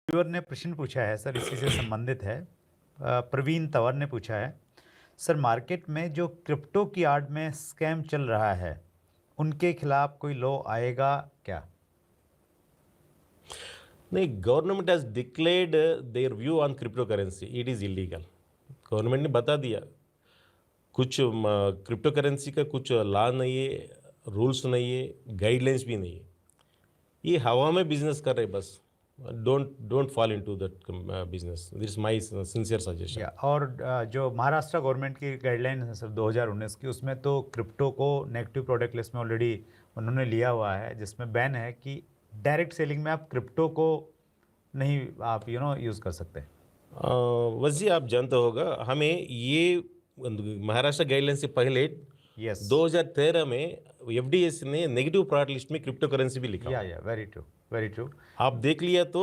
Viewer ने प्रश्न पूछा है सर, इसी से संबंधित है। प्रवीण तंवर ने पूछा है, सर मार्केट में जो क्रिप्टो की आड़ में स्कैम चल रहा है, उनके खिलाफ कोई लॉ आएगा क्या? नहीं, government has declared there view on crypto currency, it is illegal. Government ने बता दिया, कुछ क्रिप्टो करेंसी का कुछ लॉ नहीं है, रूल्स नहीं है, गाइडलाइंस भी नहीं है। ये हवा में बिजनेस कर रहे बस। Don't don't fall into that business, this is my sincere suggestion. या और जो महाराष्ट्र गवर्नमेंट की गाइडलाइन है सर 2019 की, उसमें तो क्रिप्टो को नेगेटिव प्रोडक्ट लिस्ट में ऑलरेडी उन्होंने लिया हुआ है, जिसमें बैन है कि डायरेक्ट सेलिंग में आप क्रिप्टो को नहीं आप यूज़ कर सकते। वैसे आप जानते होगा, हमें ये महाराष्ट्र गाइडलाइन से पहले यस। 2013 में एफडीएस ने नेगेटिव प्रोडक्ट लिस्ट में क्रिप्टो करेंसी भी लिखा हुआ है। या वेरी ट्रू, वेरी ट्रू। आप देख लिया तो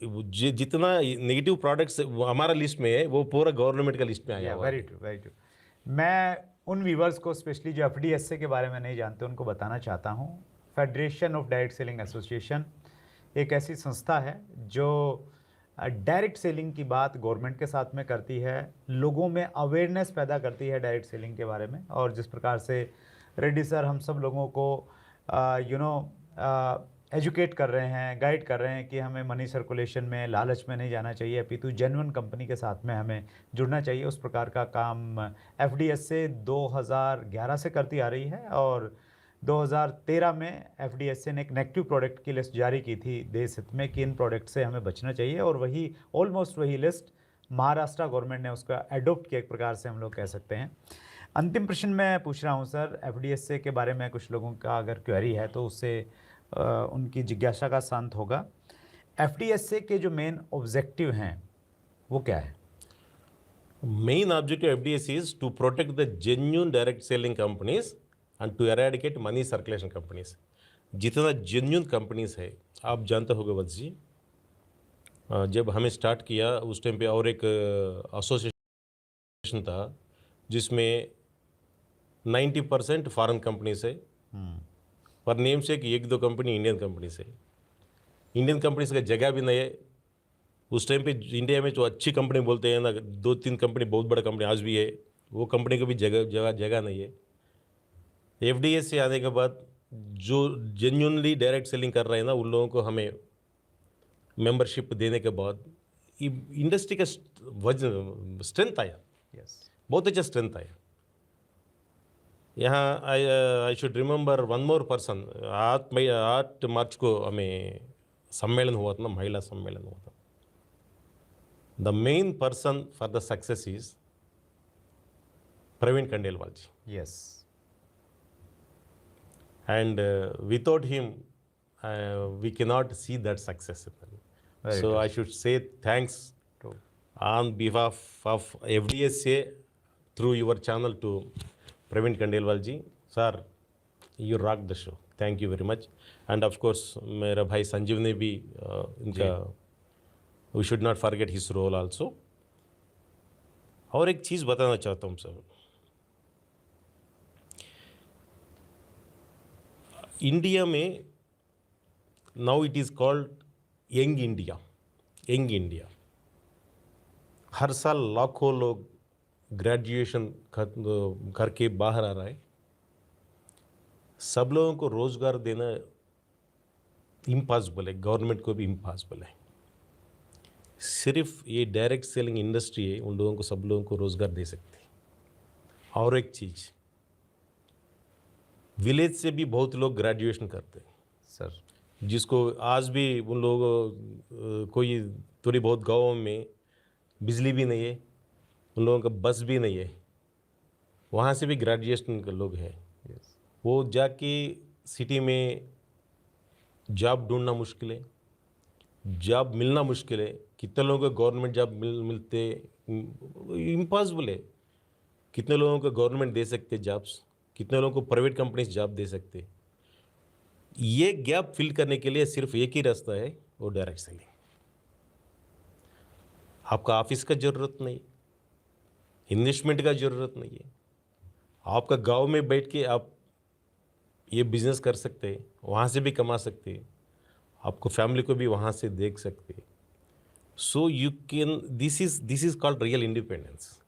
जितना नेगेटिव प्रोडक्ट्स हमारा लिस्ट में है, वो पूरा गवर्नमेंट का लिस्ट में आया या हुआ वेरी है। True, very true. मैं उन व्यूवर्स को स्पेशली जो एफडीएसए के बारे में नहीं जानते उनको बताना चाहता हूँ। Federation of direct selling association एक ऐसी संस्था है जो डायरेक्ट सेलिंग की बात गवर्नमेंट के साथ में करती है, लोगों में अवेयरनेस पैदा करती है डायरेक्ट सेलिंग के बारे में। और जिस प्रकार से रेड्डी सर हम सब लोगों को यू नो एजुकेट कर रहे हैं, गाइड कर रहे हैं कि हमें मनी सर्कुलेशन में, लालच में नहीं जाना चाहिए, अपितु जेन्युइन कंपनी के साथ में हमें जुड़ना चाहिए, उस प्रकार का काम एफडीएस से 2011 से करती आ रही है। और 2013 में एफडीएसए ने एक नेगेटिव प्रोडक्ट की लिस्ट जारी की थी देश हित में कि इन प्रोडक्ट से हमें बचना चाहिए, और वही ऑलमोस्ट वही लिस्ट महाराष्ट्र गवर्नमेंट ने उसका एडोप्ट किया, एक प्रकार से हम लोग कह सकते हैं। अंतिम प्रश्न मैं पूछ रहा हूं सर, एफडीएसए के बारे में कुछ लोगों का अगर क्वेरी है तो उससे उनकी जिज्ञासा का शांत होगा। एफडीएसए के जो मेन ऑब्जेक्टिव हैं वो क्या है? Main objective of FDIC is to protect the genuine direct selling companies and to eradicate money circulation companies. जितना जेन्यून कंपनीज है, आप जानते होंगे वत्स जी, जब हमें स्टार्ट किया उस टाइम पे और एक एसोसिएशन था जिसमें 90% फॉरेन कंपनीज है, पर नेम से कि एक दो कंपनी इंडियन कंपनीज है। इंडियन कंपनीज का जगह भी नहीं है। उस टाइम पे इंडिया में जो अच्छी कंपनी बोलते हैं ना, दो तीन कंपनी बहुत बड़ा कंपनी आज भी है, वो कंपनी को भी जगह जगह जगह नहीं है। एफडीएस से आने के बाद जो जेन्यूनली डायरेक्ट सेलिंग कर रहे हैं ना, उन लोगों को हमें मेंबरशिप देने के बाद इंडस्ट्री का वजन स्ट्रेंथ आया, यस। बहुत अच्छा स्ट्रेंथ आया। यहाँ I should remember one more person. 8 मार्च को हमें सम्मेलन हुआ था ना, महिला सम्मेलन हुआ था। The main person for the success is Praveen Khandelwal ji, yes. and without him we cannot see that success. Very So true. I should say thanks true. on behalf of FDSA through your channel to Praveen Kandelwal ji. Sir, you rocked the show. Thank you very much. And of course मेरा भाई संजीव ने भी इनका, we should not forget his role also. और एक चीज़ बताना चाहता हूँ सर, इंडिया में now it is called young India. Young India, हर साल लाखों लोग ग्रेजुएशन करके बाहर आ रहा है। सब लोगों को रोज़गार देना इम्पॉसिबल है, गवर्नमेंट को भी इम्पॉसिबल है। सिर्फ ये डायरेक्ट सेलिंग इंडस्ट्री है, उन लोगों को, सब लोगों को रोज़गार दे सकते हैं। और एक चीज़, विलेज से भी बहुत लोग ग्रेजुएशन करते हैं सर। जिसको आज भी उन लोगों कोई थोड़ी बहुत गाँव में बिजली भी नहीं है, उन लोगों का बस भी नहीं है, वहाँ से भी ग्रेजुएशन के लोग हैं। यस। वो जाके सिटी में जॉब ढूंढना मुश्किल है, जॉब मिलना मुश्किल है। कितने लोगों को गवर्नमेंट जॉब मिलते, इम्पॉसिबल है। कितने लोगों को गवर्नमेंट दे सकते जॉब्स, कितने लोगों को प्राइवेट कंपनीज जॉब दे सकते। ये गैप फिल करने के लिए सिर्फ एक ही रास्ता है, वो डायरेक्ट सेलिंग। आपका ऑफिस का ज़रूरत नहीं, इन्वेस्टमेंट का ज़रूरत नहीं है। आपका गांव में बैठ के आप ये बिज़नेस कर सकते हैं, वहाँ से भी कमा सकते हैं, आपको फैमिली को भी वहाँ से देख सकते हैं। So you can, this is called real independence.